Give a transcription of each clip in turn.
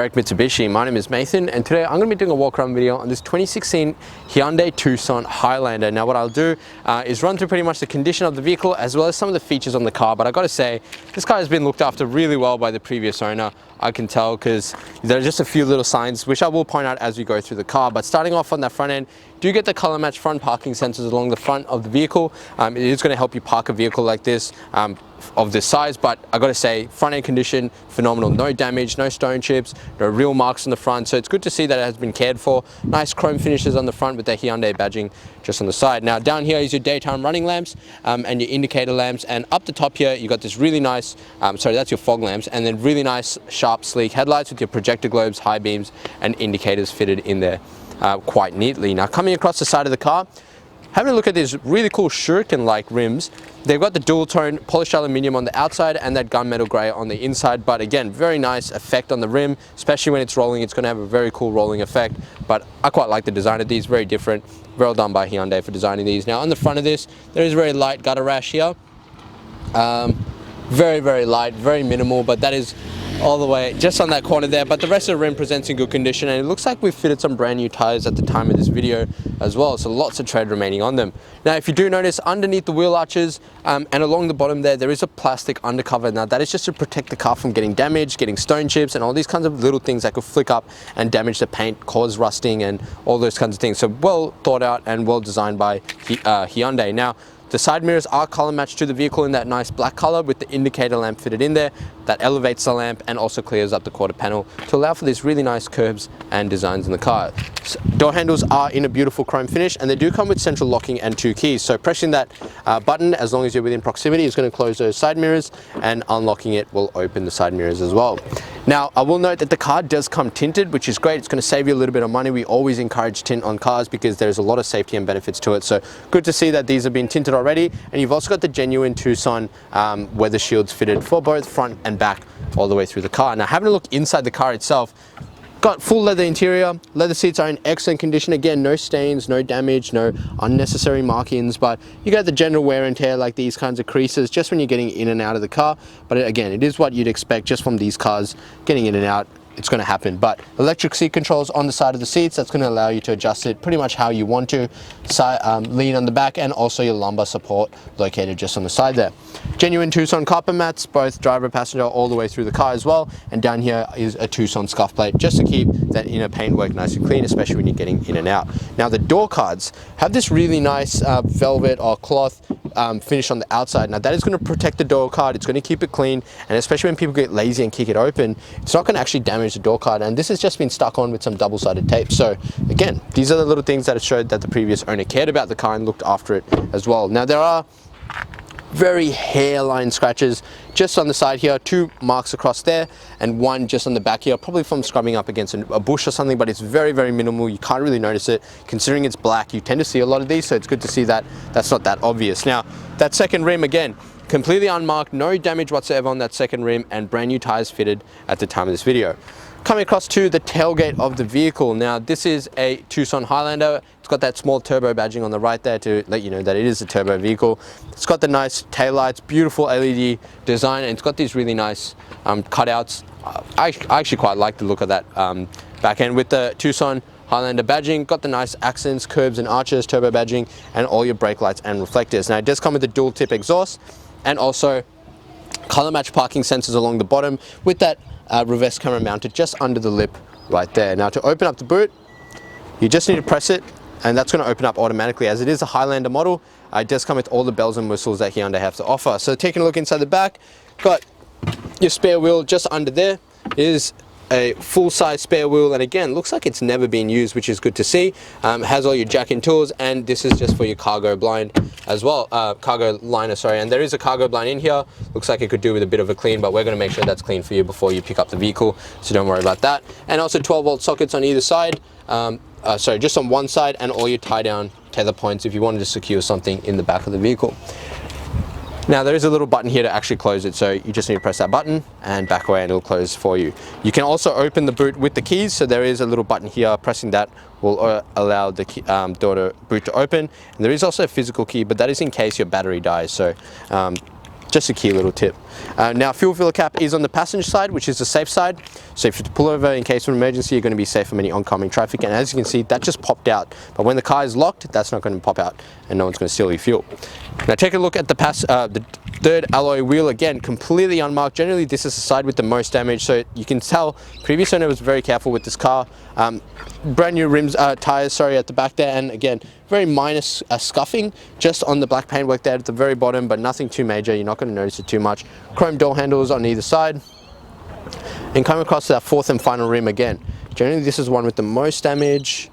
Berwick Mitsubishi. My name is Nathan, and today I'm going to be doing a walk around video on this 2016 Hyundai Tucson Highlander. Now what I'll do is run through pretty much the condition of the vehicle as well as some of the features on the car, but I got to say this car has been looked after really well by the previous owner. I can tell because there are just a few little signs which I will point out as we go through the car. But starting off on that front end, do get the color match front parking sensors along the front of the vehicle. It is going to help you park a vehicle like this of this size, but I got to say front end condition phenomenal. No damage, no stone chips, no real marks on the front, so it's good to see that it has been cared for. Nice chrome finishes on the front with the Hyundai badging just on the side. Now down here is your daytime running lamps and your indicator lamps, and up the top here you got this really nice sorry, that's your fog lamps, and then really nice sharp sleek headlights with your projector globes, high beams and indicators fitted in there quite neatly. Now coming across the side of the car, having a look at these really cool shuriken-like rims. They've got the dual tone polished aluminium on the outside and that gunmetal grey on the inside, but again, very nice effect on the rim, especially when it's rolling. It's going to have a very cool rolling effect, but I quite like the design of these, very different. Well done by Hyundai for designing these. Now on the front of this, there is a very light gutter rash here. Very light, very minimal, but that is all the way just on that corner there, but the rest of the rim presents in good condition, and it looks like we've fitted some brand new tires at the time of this video as well, so lots of tread remaining on them. Now if you do notice, underneath the wheel arches and along the bottom there is a plastic undercover. Now that is just to protect the car from getting damaged, getting stone chips and all these kinds of little things that could flick up and damage the paint, cause rusting and all those kinds of things. So well thought out and well designed by Hyundai. Now the side mirrors are color matched to the vehicle in that nice black color with the indicator lamp fitted in there that elevates the lamp and also clears up the quarter panel to allow for these really nice curves and designs in the car. So door handles are in a beautiful chrome finish, and they do come with central locking and 2 keys. So pressing that button as long as you're within proximity is going to close those side mirrors, and unlocking it will open the side mirrors as well. Now I will note that the car does come tinted, which is great. It's going to save you a little bit of money. We always encourage tint on cars because there's a lot of safety and benefits to it. So good to see that these have been tinted already, and you've also got the genuine Tucson weather shields fitted for both front and back all the way through the car. Now having a look inside the car itself, got full leather interior. Leather seats are in excellent condition. Again, no stains, no damage, no unnecessary markings, but you got the general wear and tear like these kinds of creases just when you're getting in and out of the car. But again, it is what you'd expect just from these cars getting in and out. It's going to happen. But electric seat controls on the side of the seats, that's going to allow you to adjust it pretty much how you want to. Lean on the back, and also your lumbar support located just on the side there. Genuine Tucson carpet mats, both driver and passenger all the way through the car as well. And down here is a Tucson scuff plate just to keep that inner paintwork nice and clean, especially when you're getting in and out. Now the door cards have this really nice velvet or cloth finish on the outside. Now that is going to protect the door card. It's going to keep it clean, and especially when people get lazy and kick it open, it's not going to actually damage the door card. And this has just been stuck on with some double-sided tape. So again, these are the little things that have showed that the previous owner cared about the car and looked after it as well. Now there are very hairline scratches just on the side here, 2 marks across there and 1 just on the back here, probably from scrubbing up against a bush or something, but it's very minimal. You can't really notice it considering it's black. You tend to see a lot of these, so it's good to see that that's not that obvious. Now that second rim, again, completely unmarked, no damage whatsoever on that second rim, and brand new tires fitted at the time of this video. Coming across to the tailgate of the vehicle. Now this is a Tucson Highlander. It's got that small turbo badging on the right there to let you know that it is a turbo vehicle. It's got the nice taillights, beautiful LED design, and it's got these really nice cutouts. I actually quite like the look of that back end with the Tucson Highlander badging. Got the nice accents, curbs and arches, turbo badging, and all your brake lights and reflectors. Now it does come with the dual tip exhaust and also color match parking sensors along the bottom with that reverse camera mounted just under the lip right there. Now to open up the boot, you just need to press it, and that's going to open up automatically. As it is a Highlander model, it does come with all the bells and whistles that Hyundai have to offer. So taking a look inside the back, got your spare wheel just under there. It is a full-size spare wheel, and again looks like it's never been used, which is good to see. Has all your jack and tools, and this is just for your cargo blind as well, cargo liner, sorry. And there is a cargo blind in here. Looks like it could do with a bit of a clean, but we're going to make sure that's clean for you before you pick up the vehicle, so don't worry about that. And also 12-volt sockets on either side, sorry, just on one side, and all your tie down tether points if you wanted to secure something in the back of the vehicle. Now there is a little button here to actually close it, so you just need to press that button and back away and it'll close for you. You can also open the boot with the keys, so there is a little button here. Pressing that will allow the boot to open. And there is also a physical key, but that is in case your battery dies. So Just a key little tip. Now, fuel filler cap is on the passenger side, which is the safe side. So if you pull over in case of an emergency, you're going to be safe from any oncoming traffic. And as you can see, that just popped out. But when the car is locked, that's not going to pop out, and no one's going to steal your fuel. Now, take a look at the third alloy wheel. Again, completely unmarked. Generally, this is the side with the most damage. So you can tell previous owner was very careful with this car. Brand new rims, tires, sorry, at the back there. And again, very minor scuffing just on the black paintwork there at the very bottom, but nothing too major. You're not going to notice it too much. Chrome door handles on either side. And coming across to that fourth and final rim again. Generally, this is one with the most damage.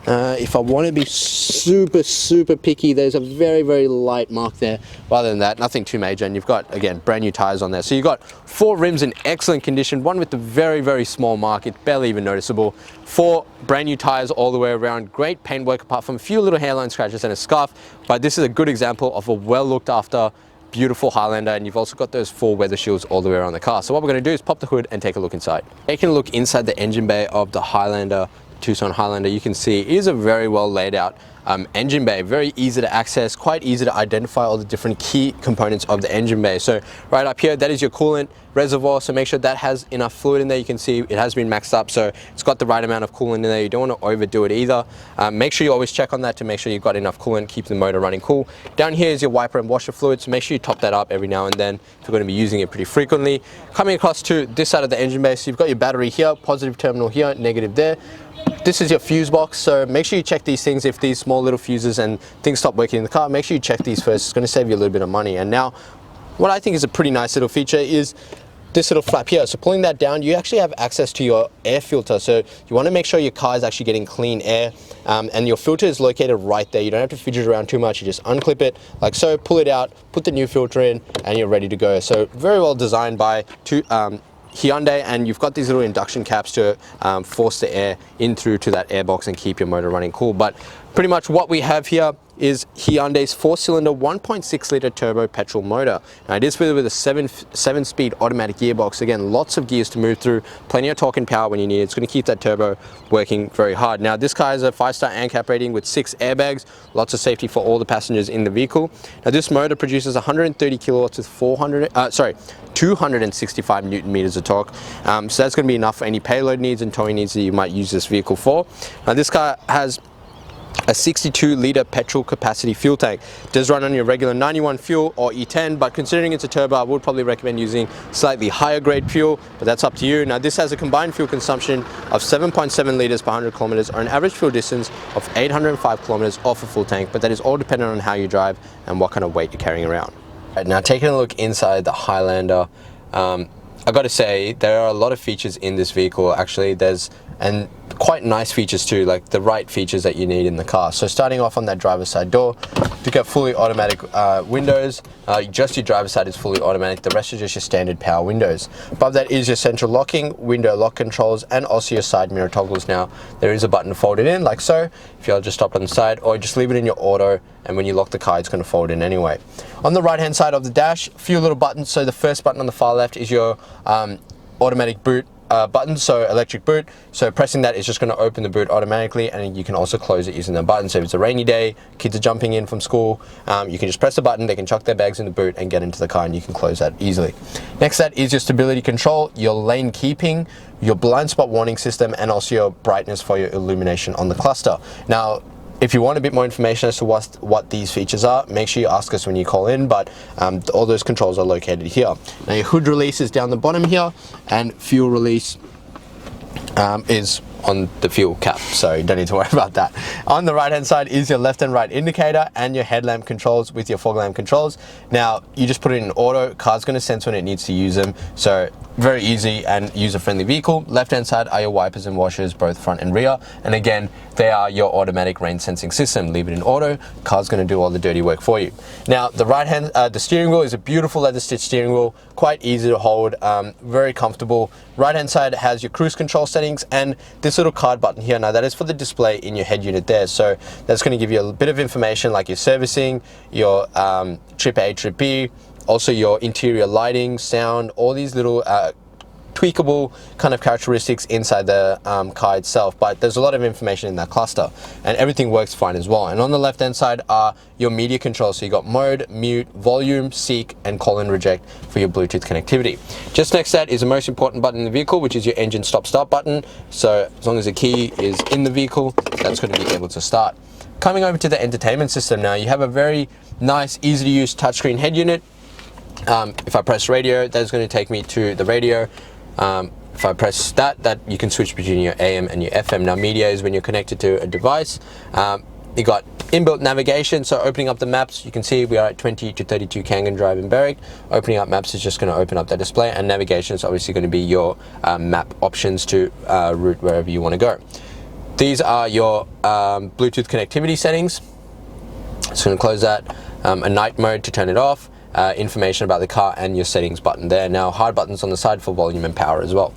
If I want to be super picky, there's a very light mark there. Other than that, nothing too major. And you've got, again, brand new tires on there. So you've got 4 rims in excellent condition, one with the very small mark, it's barely even noticeable. 4 brand new tires all the way around. Great paintwork apart from a few little hairline scratches and a scuff. But this is a good example of a well looked after, beautiful Highlander, and you've also got those 4 weather shields all the way around the car. So what we're going to do is pop the hood and take a look inside. Taking a look inside the engine bay of the Highlander, Tucson Highlander, you can see it is a very well laid out engine bay, very easy to access, quite easy to identify all the different key components of the engine bay. So right up here, that is your coolant reservoir, so make sure that has enough fluid in there. You can see it has been maxed up, so it's got the right amount of coolant in there. You don't want to overdo it either. Make sure you always check on that to make sure you've got enough coolant, keep the motor running cool. Down here is your wiper and washer fluid, so make sure you top that up every now and then if you're going to be using it pretty frequently. Coming across to this side of the engine bay, so you've got your battery here, positive terminal here, negative there. This is your fuse box, so make sure you check these things. If these small little fuses and things stop working in the car, make sure you check these first. It's going to save you a little bit of money. And now, what I think is a pretty nice little feature is this little flap here. So pulling that down, you actually have access to your air filter. So you want to make sure your car is actually getting clean air, and your filter is located right there. You don't have to fidget around too much. You just unclip it like so, pull it out, put the new filter in, and you're ready to go. So very well designed by Hyundai, and you've got these little induction caps to force the air in through to that airbox and keep your motor running cool. But pretty much what we have here is Hyundai's 4-cylinder 1.6 litre turbo petrol motor. Now it is fitted with a 7-speed automatic gearbox. Again, lots of gears to move through, plenty of torque and power when you need it. It's going to keep that turbo working very hard. Now this car has a 5-star ANCAP rating with 6 airbags, lots of safety for all the passengers in the vehicle. Now this motor produces 130 kilowatts with 265 newton meters of torque. So that's going to be enough for any payload needs and towing needs that you might use this vehicle for. Now this car has a 62-litre petrol capacity fuel tank. It does run on your regular 91 fuel or E10, but considering it's a turbo, I would probably recommend using slightly higher grade fuel, but that's up to you. Now this has a combined fuel consumption of 7.7 litres per 100 kilometers, or an average fuel distance of 805 kilometers off a full tank, but that is all dependent on how you drive and what kind of weight you're carrying around. Right, now taking a look inside the Highlander, I got to say there are a lot of features in this vehicle. Actually, and quite nice features too, like the right features that you need in the car. So starting off on that driver's side door, you get fully automatic windows. Just your driver's side is fully automatic. The rest are just your standard power windows. Above that is your central locking, window lock controls, and also your side mirror toggles. Now there is a button to fold it in like so, if you'll just stop on the side, or just leave it in your auto, and when you lock the car it's going to fold in anyway. On the right hand side of the dash, a few little buttons. So the first button on the far left is your automatic boot button, so electric boot. So pressing that is just going to open the boot automatically, and you can also close it using the button. So if it's a rainy day, kids are jumping in from school, you can just press the button, they can chuck their bags in the boot and get into the car, and you can close that easily. Next, that is your stability control, your lane keeping, your blind spot warning system, and also your brightness for your illumination on the cluster. Now if you want a bit more information as to what these features are, make sure you ask us when you call in, but all those controls are located here. Now your hood release is down the bottom here, and fuel release is on the fuel cap, so you don't need to worry about that. On the right hand side is your left and right indicator and your headlamp controls with your fog lamp controls. Now you just put it in auto, car's going to sense when it needs to use them, so very easy and user-friendly vehicle. Left hand side are your wipers and washers, both front and rear, and again they are your automatic rain sensing system. Leave it in auto, car's going to do all the dirty work for you. Now the right hand, the steering wheel is a beautiful leather stitched steering wheel, quite easy to hold, very comfortable. Right hand side has your cruise control settings and this little card button here. Now that is for the display in your head unit there, so that's going to give you a bit of information like your servicing, your trip A, trip B, also your interior lighting, sound, all these little tweakable kind of characteristics inside the car itself, but there's a lot of information in that cluster, and everything works fine as well. And on the left hand side are your media controls. So you got mode, mute, volume, seek, and call and reject for your Bluetooth connectivity. Just next to that is the most important button in the vehicle, which is your engine stop start button. So as long as the key is in the vehicle, that's going to be able to start. Coming over to the entertainment system now, you have a very nice, easy to use touchscreen head unit. If I press radio, that is going to take me to the radio. If I press that you can switch between your AM and your FM. Now media is when you're connected to a device. You got inbuilt navigation, so opening up the maps, you can see we are at 20 to 32 Kangan Drive in Berwick. Opening up maps is just going to open up that display, and navigation is obviously going to be your map options to route wherever you want to go. These are your Bluetooth connectivity settings. So I'm going to close that. A night mode to turn it off. Information about the car and your settings button there. Now hard buttons on the side for volume and power as well.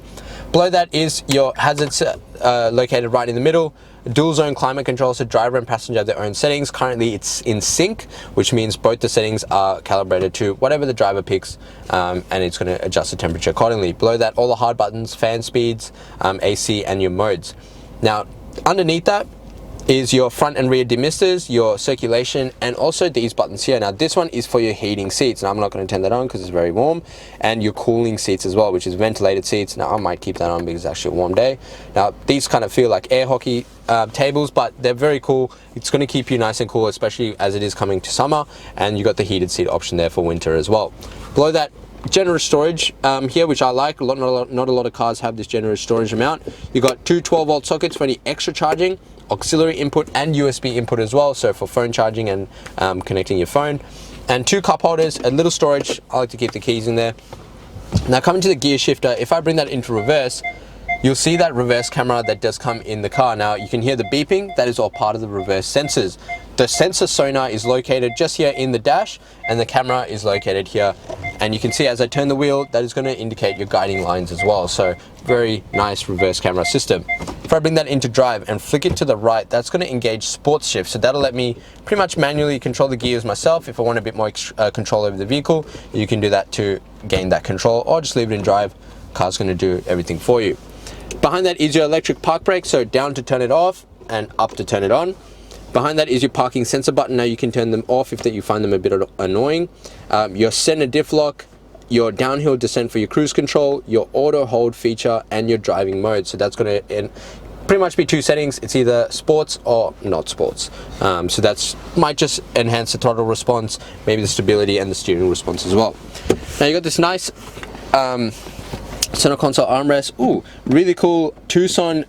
Below that is your hazards located right in the middle. Dual zone climate control, so driver and passenger have their own settings. Currently it's in sync, which means both the settings are calibrated to whatever the driver picks, and it's going to adjust the temperature accordingly. Below that, all the hard buttons, fan speeds, AC, and your modes. Now underneath that is your front and rear demisters, your circulation, and also these buttons here. Now this one is for your heating seats. Now I'm not going to turn that on because it's very warm, and your cooling seats as well, which is ventilated seats. Now I might keep that on because it's actually a warm day. Now these kind of feel like air hockey tables, but they're very cool. It's going to keep you nice and cool, especially as it is coming to summer, and you got the heated seat option there for winter as well. Below that, generous storage here, which I like. Not a lot of cars have this generous storage amount. You got two 12-volt sockets for any extra charging, auxiliary input and USB input as well, so for phone charging and connecting your phone, and two cup holders, a little storage. I like to keep the keys in there. Now coming to the gear shifter, if I bring that into reverse, you'll see that reverse camera that does come in the car. Now you can hear the beeping, that is all part of the reverse sensors. The sensor sonar is located just here in the dash, and the camera is located here. And you can see as I turn the wheel, that is going to indicate your guiding lines as well. So very nice reverse camera system. If I bring that into drive and flick it to the right, that's going to engage sports shift. So that'll let me pretty much manually control the gears myself. If I want a bit more control over the vehicle, you can do that to gain that control, or just leave it in drive. Car's going to do everything for you. Behind that is your electric park brake, so down to turn it off and up to turn it on. Behind that is your parking sensor button. Now you can turn them off if you find them a bit annoying. Your center diff lock, your downhill descent for your cruise control, your auto hold feature, and your driving mode. So that's going to pretty much be two settings. It's either sports or not sports. So that's might just enhance the throttle response, maybe the stability and the steering response as well. Now you got this nice center console armrest. Ooh, really cool Tucson.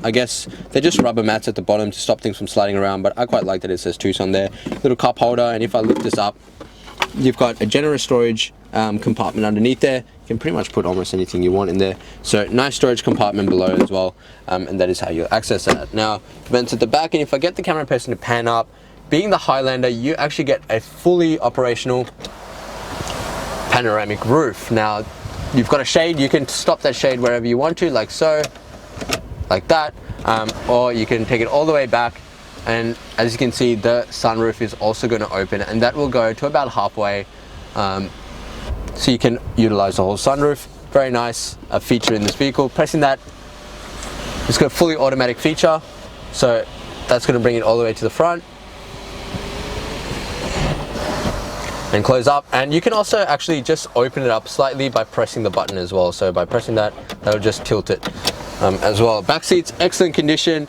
I guess they're just rubber mats at the bottom to stop things from sliding around, but I quite like that it says Tucson there. Little cup holder, and if I lift this up, you've got a generous storage compartment underneath there. You can pretty much put almost anything you want in there. So nice storage compartment below as well, and that is how you access that. Now vents at the back, and if I get the camera person to pan up, being the Highlander, you actually get a fully operational panoramic roof. Now you've got a shade, you can stop that shade wherever you want to, like so, like that, or you can take it all the way back, and as you can see, the sunroof is also going to open, and that will go to about halfway, so you can utilize the whole sunroof. Very nice feature in this vehicle. Pressing that, it's got a fully automatic feature, so that's going to bring it all the way to the front and close up. And you can also actually just open it up slightly by pressing the button as well. So by pressing that, that'll just tilt it as well. Back seats, excellent condition,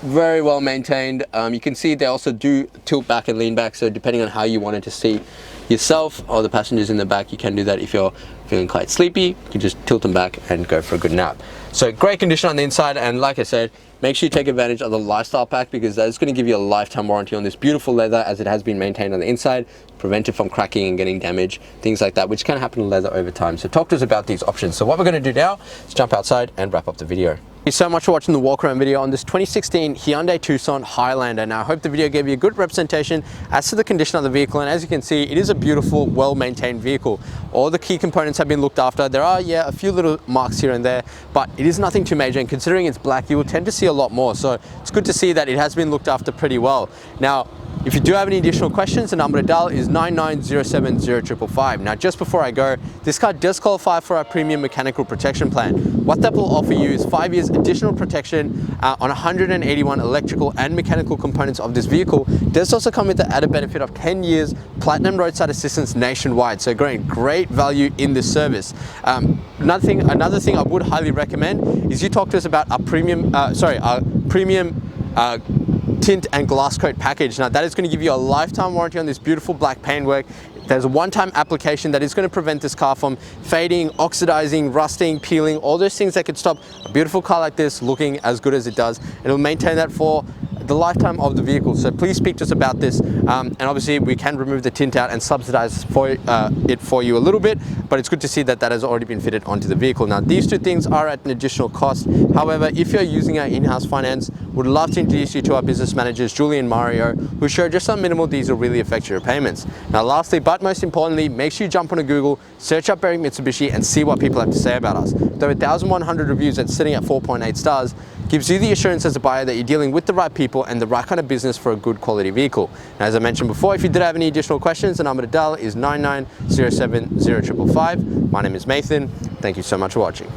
very well maintained. You can see they also do tilt back and lean back, so depending on how you wanted to see yourself or the passengers in the back, you can do that. If you're feeling quite sleepy, you can just tilt them back and go for a good nap. So great condition on the inside, and like I said, make sure you take advantage of the lifestyle pack, because that is going to give you a lifetime warranty on this beautiful leather, as it has been maintained on the inside, prevent it from cracking and getting damaged, things like that, which can happen to leather over time. So talk to us about these options. So what we're going to do now is jump outside and wrap up the video. Thank you so much for watching the walk around video on this 2016 Hyundai Tucson Highlander. Now I hope the video gave you a good representation as to the condition of the vehicle, and as you can see, it is a beautiful, well-maintained vehicle. All the key components have been looked after. There are, a few little marks here and there, but it is nothing too major, and considering it's black, you will tend to see a lot more. So it's good to see that it has been looked after pretty well. Now, If you do have any additional questions, the number to dial is 99070555. Now, just before I go, this car does qualify for our premium mechanical protection plan. What that will offer you is 5 years additional protection on 181 electrical and mechanical components of this vehicle. It does also come with the added benefit of 10 years platinum roadside assistance nationwide. So great value in this service. Another thing I would highly recommend is you talk to us about our premium tint and glass coat package. Now that is going to give you a lifetime warranty on this beautiful black paintwork. There's a one-time application that is going to prevent this car from fading, oxidizing, rusting, peeling, all those things that could stop a beautiful car like this looking as good as it does. It'll maintain that for the lifetime of the vehicle. So please speak to us about this. And obviously we can remove the tint out and subsidize it for you a little bit, but it's good to see that that has already been fitted onto the vehicle. Now these two things are at an additional cost. However, if you're using our in-house finance, would love to introduce you to our business managers, Julie and Mario, who show just how minimal these will really affect your payments. Now lastly, but most importantly, make sure you jump onto Google, search up Berwick Mitsubishi and see what people have to say about us. Though 1,100 reviews that's sitting at 4.8 stars, gives you the assurance as a buyer that you're dealing with the right people and the right kind of business for a good quality vehicle. And as I mentioned before, if you did have any additional questions, the number to dial is 99070555. My name is Nathan. Thank you so much for watching.